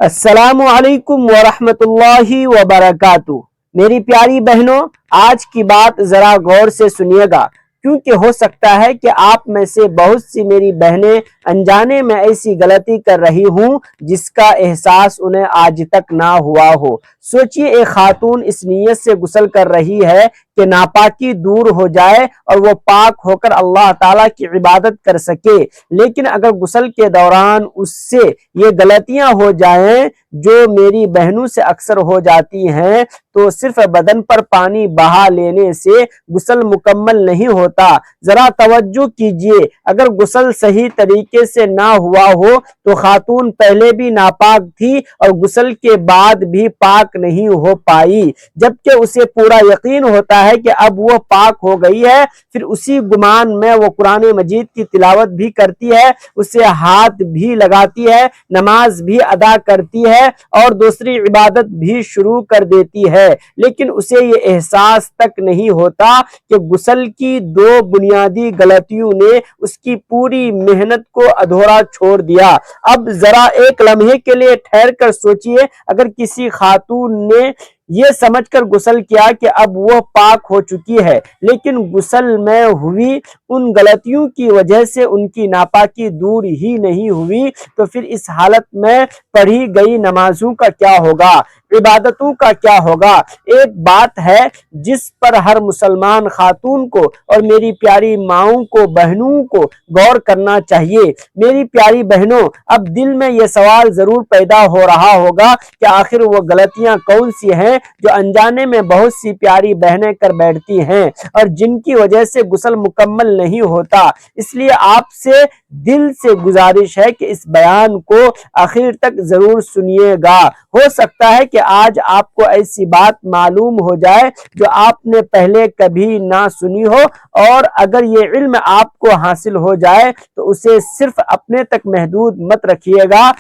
السلام علیکم ورحمۃ اللہ وبرکاتہ۔ میری پیاری بہنوں، آج کی بات ذرا غور سے سنیے گا، کیونکہ ہو سکتا ہے کہ آپ میں سے بہت سی میری بہنیں انجانے میں ایسی غلطی کر رہی ہوں جس کا احساس انہیں آج تک نہ ہوا ہو۔ سوچئے، ایک خاتون اس نیت سے غسل کر رہی ہے کہ ناپاکی دور ہو جائے اور وہ پاک ہو کر اللہ تعالیٰ کی عبادت کر سکے، لیکن اگر غسل کے دوران اس سے یہ غلطیاں ہو جائیں جو میری بہنوں سے اکثر ہو جاتی ہیں، تو صرف بدن پر پانی بہا لینے سے غسل مکمل نہیں ہوتا۔ ذرا توجہ کیجئے، اگر غسل صحیح طریقے سے نہ ہوا ہو تو خاتون پہلے بھی ناپاک تھی اور غسل کے بعد بھی پاک نہیں ہو پائی، جبکہ اسے پورا یقین ہوتا ہے کہ اب وہ پاک ہو گئی ہے۔ پھر اسی گمان میں وہ قرآن مجید کی تلاوت بھی کرتی ہے، اسے ہاتھ بھی لگاتی ہے، نماز بھی ادا کرتی ہے اور دوسری عبادت بھی شروع کر دیتی ہے، لیکن اسے یہ احساس تک نہیں ہوتا کہ غسل کی دو بنیادی غلطیوں نے اس کی پوری محنت کو ادھورا چھوڑ دیا۔ اب ذرا ایک لمحے کے لیے ٹھہر کر سوچئے، اگر کسی خاتون نے یہ سمجھ کر غسل کیا کہ اب وہ پاک ہو چکی ہے، لیکن غسل میں ہوئی ان غلطیوں کی وجہ سے ان کی ناپاکی دور ہی نہیں ہوئی، تو پھر اس حالت میں پڑھی گئی نمازوں کا کیا ہوگا، عبادتوں کا کیا ہوگا؟ ایک بات ہے جس پر ہر مسلمان خاتون کو اور میری پیاری ماؤں کو، بہنوں کو غور کرنا چاہیے۔ میری پیاری بہنوں، اب دل میں یہ سوال ضرور پیدا ہو رہا ہوگا کہ آخر وہ غلطیاں کون سی ہیں جو انجانے میں بہت سی پیاری بہنیں کر بیٹھتی ہیں اور جن کی وجہ سے غسل مکمل نہیں ہوتا۔ اس لیے آپ سے دل سے گزارش ہے کہ اس بیان کو آخر تک ضرور سنیے گا۔ ہو سکتا ہے کہ آج آپ کو ایسی بات معلوم ہو جائے جو آپ نے پہلے کبھی نہ سنی ہو، اور اگر یہ علم آپ کو حاصل ہو جائے تو اسے صرف اپنے تک محدود مت رکھیے گا،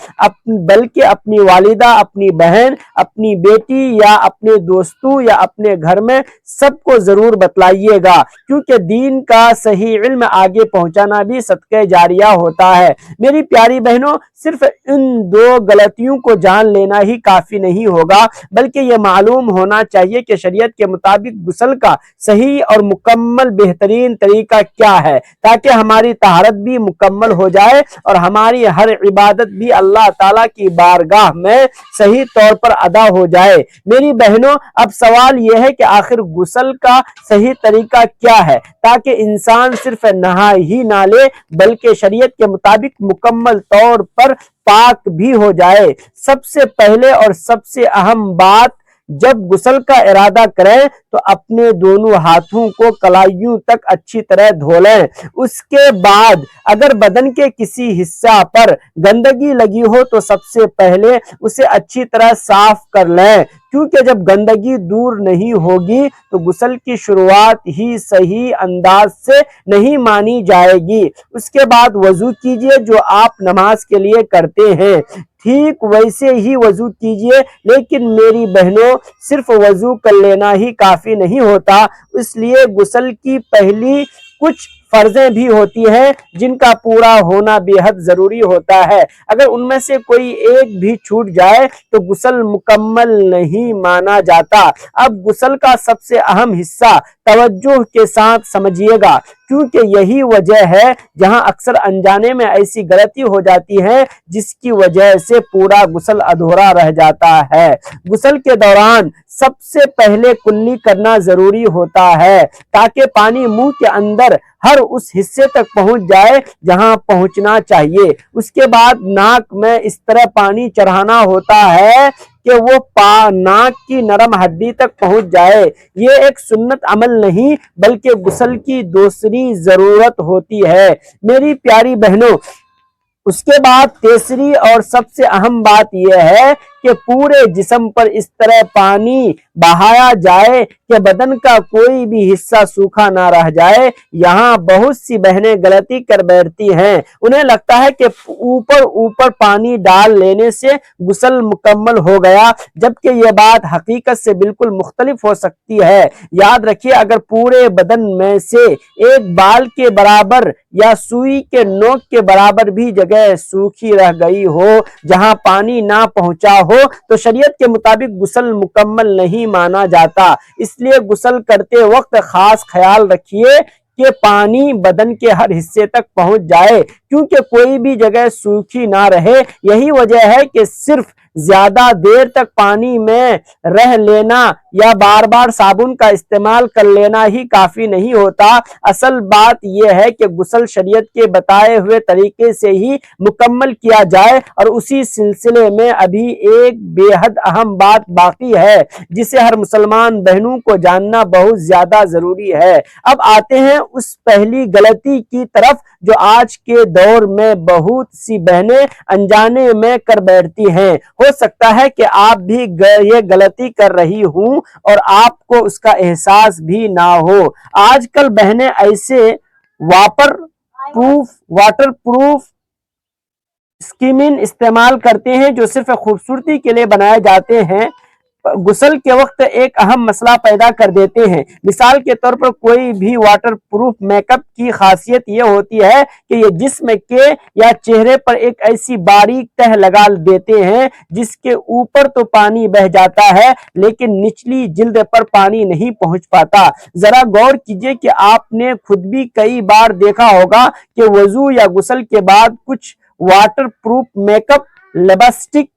بلکہ اپنی والدہ، اپنی بہن، اپنی بیٹی یا اپنے دوستوں یا اپنے گھر میں سب کو ضرور بتلائیے گا، کیونکہ دین کا صحیح علم آگے پہنچانا بھی صدقہ جاریہ ہوتا ہے۔ میری پیاری بہنوں، صرف ان دو غلطیوں کو جان لینا ہی کافی نہیں ہوگا، بلکہ یہ معلوم ہونا چاہیے کہ شریعت کے مطابق غسل کا صحیح اور مکمل بہترین طریقہ کیا ہے، تاکہ ہماری طہارت بھی مکمل ہو جائے اور ہماری ہر عبادت بھی اللہ تعالیٰ کی بارگاہ میں صحیح طور پر ادا ہو جائے۔ میری بہنوں، اب سوال یہ ہے کہ آخر غسل کا صحیح طریقہ کیا ہے تاکہ انسان صرف نہا ہی نہ لے بلکہ شریعت کے مطابق مکمل طور پر پاک بھی ہو جائے۔ سب سے پہلے اور سب سے اہم بات، جب غسل کا ارادہ کریں تو اپنے دونوں ہاتھوں کو کلائیوں تک اچھی طرح دھو لیں۔ اس کے بعد اگر بدن کے کسی حصہ پر گندگی لگی ہو تو سب سے پہلے اسے اچھی طرح صاف کر لیں، کیونکہ جب گندگی دور نہیں ہوگی تو غسل کی شروعات ہی صحیح انداز سے نہیں مانی جائے گی۔ اس کے بعد وضو کیجئے جو آپ نماز کے لیے کرتے ہیں، ٹھیک ویسے ہی وضو کیجئے، لیکن میری بہنوں، صرف وضو کر لینا ہی کافی نہیں ہوتا، اس لیے غسل کی پہلی کچھ فرضیں بھی ہوتی ہیں جن کا پورا ہونا بے حد ضروری ہوتا ہے۔ اگر ان میں سے کوئی ایک بھی چھوٹ جائے تو غسل مکمل نہیں مانا جاتا۔ اب غسل کا سب سے اہم حصہ توجہ کے ساتھ سمجھیے گا، کیونکہ یہی وجہ ہے جہاں اکثر انجانے میں ایسی غلطی ہو جاتی ہے جس کی وجہ سے پورا غسل ادھورا رہ جاتا ہے۔ غسل کے دوران سب سے پہلے کلی کرنا ضروری ہوتا ہے تاکہ پانی منہ کے اندر ہر اس حصے تک پہنچ جائے جہاں پہنچنا چاہیے۔ اس کے بعد ناک میں اس طرح پانی چڑھانا ہوتا ہے کہ وہ ناک کی نرم ہڈی تک پہنچ جائے۔ یہ ایک سنت عمل نہیں بلکہ غسل کی دوسری ضرورت ہوتی ہے۔ میری پیاری بہنوں، اس کے بعد تیسری اور سب سے اہم بات یہ ہے کہ پورے جسم پر اس طرح پانی بہایا جائے کہ بدن کا کوئی بھی حصہ سوکھا نہ رہ جائے۔ یہاں بہت سی بہنیں غلطی کر بیٹھتی ہیں، انہیں لگتا ہے کہ اوپر پانی ڈال لینے سے غسل مکمل ہو گیا، جبکہ یہ بات حقیقت سے بالکل مختلف ہو سکتی ہے۔ یاد رکھیے، اگر پورے بدن میں سے ایک بال کے برابر یا سوئی کے نوک کے برابر بھی جگہ سوکھی رہ گئی ہو جہاں پانی نہ پہنچا ہو تو شریعت کے مطابق غسل مکمل نہیں مانا جاتا۔ اس لیے غسل کرتے وقت خاص خیال رکھیے کہ پانی بدن کے ہر حصے تک پہنچ جائے، کیونکہ کوئی بھی جگہ سوکھی نہ رہے۔ یہی وجہ ہے کہ صرف زیادہ دیر تک پانی میں رہ لینا یا بار بار صابن کا استعمال کر لینا ہی کافی نہیں ہوتا۔ اصل بات یہ ہے کہ غسل شریعت کے بتائے ہوئے طریقے سے ہی مکمل کیا جائے، اور اسی سلسلے میں ابھی ایک بے حد اہم بات باقی ہے جسے ہر مسلمان بہنوں کو جاننا بہت زیادہ ضروری ہے۔ اب آتے ہیں اس پہلی غلطی کی طرف جو آج کے دور میں بہت سی بہنیں انجانے میں کر بیٹھتی ہیں۔ ہو سکتا ہے کہ آپ بھی یہ غلطی کر رہی ہوں اور آپ کو اس کا احساس بھی نہ ہو۔ آج کل بہنیں ایسے واٹر پروف اسکرین استعمال کرتے ہیں جو صرف خوبصورتی کے لیے بنائے جاتے ہیں، غسل کے وقت ایک اہم مسئلہ پیدا کر دیتے ہیں۔ مثال کے طور پر کوئی بھی واٹر پروف میک اپ کی خاصیت یہ ہوتی ہے کہ یہ جسم کے یا چہرے پر ایک ایسی باریک تہ لگا دیتے ہیں جس کے اوپر تو پانی بہہ جاتا ہے لیکن نچلی جلد پر پانی نہیں پہنچ پاتا۔ ذرا غور کیجئے کہ آپ نے خود بھی کئی بار دیکھا ہوگا کہ وضو یا غسل کے بعد کچھ water proof make up, lipstick,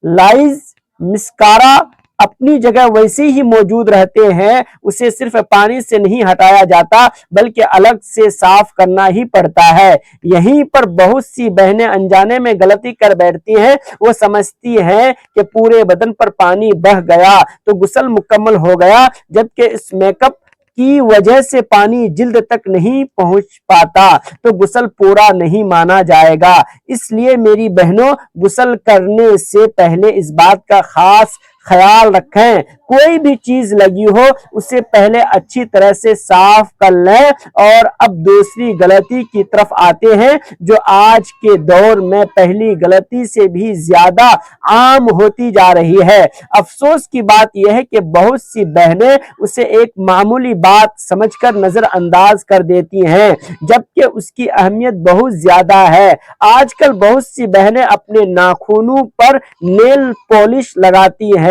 لائز، mascara اپنی جگہ ویسے ہی موجود رہتے ہیں۔ اسے صرف پانی سے نہیں ہٹایا جاتا بلکہ الگ سے صاف کرنا ہی پڑتا ہے۔ یہیں پر بہت سی بہنیں انجانے میں غلطی کر بیٹھتی ہیں۔ وہ سمجھتی ہیں کہ پورے بدن پر پانی بہہ گیا تو غسل مکمل ہو گیا، جبکہ اس میک اپ کی وجہ سے پانی جلد تک نہیں پہنچ پاتا تو غسل پورا نہیں مانا جائے گا۔ اس لیے میری بہنوں، غسل کرنے سے پہلے اس بات کا خاص خیال رکھیں، کوئی بھی چیز لگی ہو اسے پہلے اچھی طرح سے صاف کر لیں۔ اور اب دوسری غلطی کی طرف آتے ہیں جو آج کے دور میں پہلی غلطی سے بھی زیادہ عام ہوتی جا رہی ہے۔ افسوس کی بات یہ ہے کہ بہت سی بہنیں اسے ایک معمولی بات سمجھ کر نظر انداز کر دیتی ہیں، جبکہ اس کی اہمیت بہت زیادہ ہے۔ آج کل بہت سی بہنیں اپنے ناخنوں پر نیل پالش لگاتی ہیں۔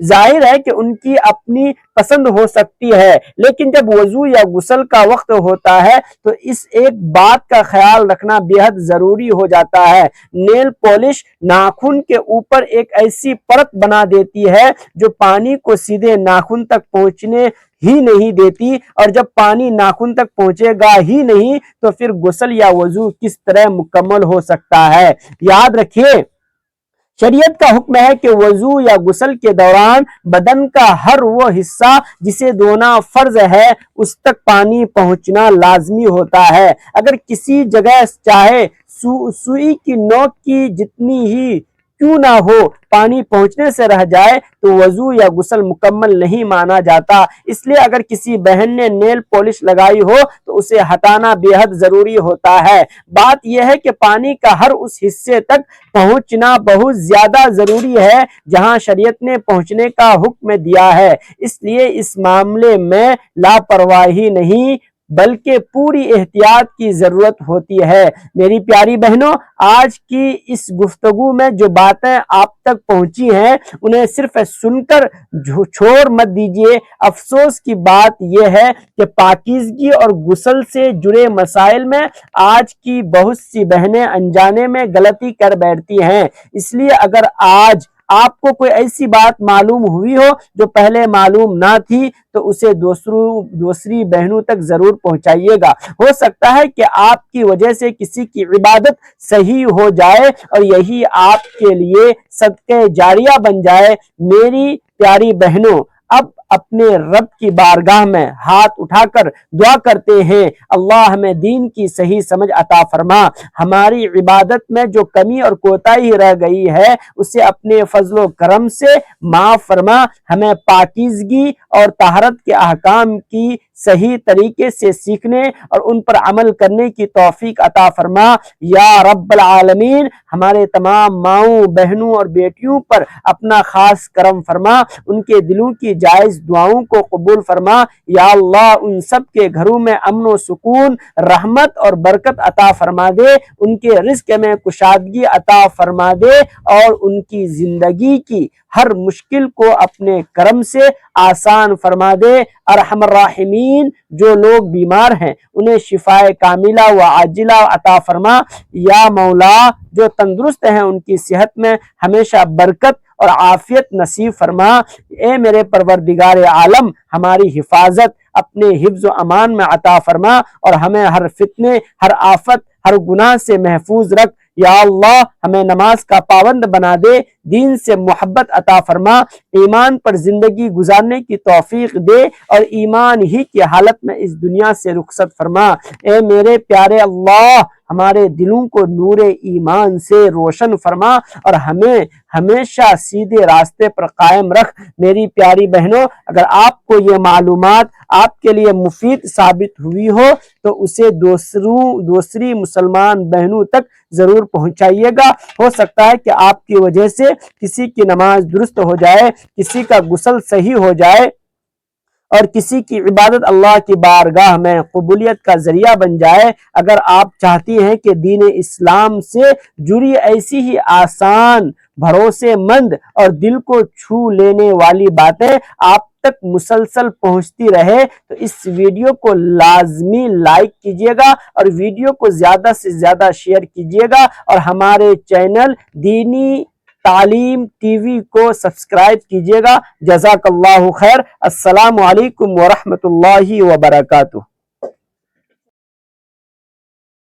ظاہر ہے کہ ان کی اپنی پسند ہو سکتی ہے، لیکن جب وضو یا غسل کا وقت ہوتا ہے تو اس ایک بات کا خیال رکھنا بے حد ضروری ہو جاتا ہے۔ نیل پالش ناخن کے اوپر ایک ایسی پرت بنا دیتی ہے جو پانی کو سیدھے ناخن تک پہنچنے ہی نہیں دیتی، اور جب پانی ناخن تک پہنچے گا ہی نہیں تو پھر غسل یا وضو کس طرح مکمل ہو سکتا ہے۔ یاد رکھیے، شریعت کا حکم ہے کہ وضو یا غسل کے دوران بدن کا ہر وہ حصہ جسے دھونا فرض ہے اس تک پانی پہنچنا لازمی ہوتا ہے۔ اگر کسی جگہ چاہے سوئی کی نوک کی جتنی ہی کیوں نہ ہو پانی پہنچنے سے رہ جائے تو وضو یا غسل مکمل نہیں مانا جاتا۔ اس لیے اگر کسی بہن نے نیل پالش لگائی ہو تو اسے ہٹانا بے حد ضروری ہوتا ہے۔ بات یہ ہے کہ پانی کا ہر اس حصے تک پہنچنا بہت زیادہ ضروری ہے جہاں شریعت نے پہنچنے کا حکم دیا ہے۔ اس لیے اس معاملے میں لاپرواہی نہیں بلکہ پوری احتیاط کی ضرورت ہوتی ہے۔ میری پیاری بہنوں، آج کی اس گفتگو میں جو باتیں آپ تک پہنچی ہیں انہیں صرف سن کر چھوڑ مت دیجیے۔ افسوس کی بات یہ ہے کہ پاکیزگی اور غسل سے جڑے مسائل میں آج کی بہت سی بہنیں انجانے میں غلطی کر بیٹھتی ہیں۔ اس لیے اگر آج آپ کو کوئی ایسی بات معلوم ہوئی ہو جو پہلے معلوم نہ تھی تو اسے دوسری بہنوں تک ضرور پہنچائیے گا۔ ہو سکتا ہے کہ آپ کی وجہ سے کسی کی عبادت صحیح ہو جائے اور یہی آپ کے لیے صدقہ جاریہ بن جائے۔ میری پیاری بہنوں، اب اپنے رب کی بارگاہ میں ہاتھ اٹھا کر دعا کرتے ہیں، اللہ ہمیں دین کی صحیح سمجھ عطا فرما، ہماری عبادت میں جو کمی اور کوتاہی رہ گئی ہے اسے اپنے فضل و کرم سے معاف فرما، ہمیں پاکیزگی اور طہارت کے احکام کی صحیح طریقے سے سیکھنے اور ان پر عمل کرنے کی توفیق عطا فرما یا رب العالمین۔ ہمارے تمام ماؤں، بہنوں اور بیٹیوں پر اپنا خاص کرم فرما، ان کے دلوں کی جائز دعاؤں کو قبول فرما یا اللہ، ان سب کے گھروں میں امن و سکون، رحمت اور برکت عطا فرما دے، ان کے رزق میں کشادگی عطا فرما دے اور ان کی زندگی کی ہر مشکل کو اپنے کرم سے آسان فرما دے۔ ارحم الراحمین، جو لوگ بیمار ہیں انہیں شفاء کاملہ و عاجلہ عطا فرما یا مولا، جو تندرست ہیں ان کی صحت میں ہمیشہ برکت اور عافیت نصیب فرما۔ اے میرے پروردگار عالم، ہماری حفاظت اپنے حفظ و امان میں عطا فرما اور ہمیں ہر فتنے، ہر آفت، ہر گناہ سے محفوظ رکھ یا اللہ، ہمیں نماز کا پابند بنا دے، دین سے محبت عطا فرما، ایمان پر زندگی گزارنے کی توفیق دے اور ایمان ہی کی حالت میں اس دنیا سے رخصت فرما۔ اے میرے پیارے اللہ، ہمارے دلوں کو نور ایمان سے روشن فرما اور ہمیں ہمیشہ سیدھے راستے پر قائم رکھ۔ میری پیاری بہنوں، اگر آپ کو یہ معلومات آپ کے لیے مفید ثابت ہوئی ہو تو اسے دوسری مسلمان بہنوں تک ضرور پہنچائیے گا، ہو سکتا ہے کہ آپ کی وجہ سے کسی کی نماز درست ہو جائے، کسی کا غسل صحیح ہو جائے اور کسی کی عبادت اللہ کی بارگاہ میں قبولیت کا ذریعہ بن جائے۔ اگر آپ چاہتی ہیں کہ دین اسلام سے جڑی ایسی ہی آسان، بھروسے مند اور دل کو چھو لینے والی باتیں آپ تک مسلسل پہنچتی رہے تو اس ویڈیو کو لازمی لائک کیجیے گا اور ویڈیو کو زیادہ سے زیادہ شیئر کیجیے گا اور ہمارے چینل دینی تعلیم ٹی وی کو سبسکرائب کیجیے گا۔ جزاک اللہ خیر۔ السلام علیکم ورحمۃ اللہ وبرکاتہ۔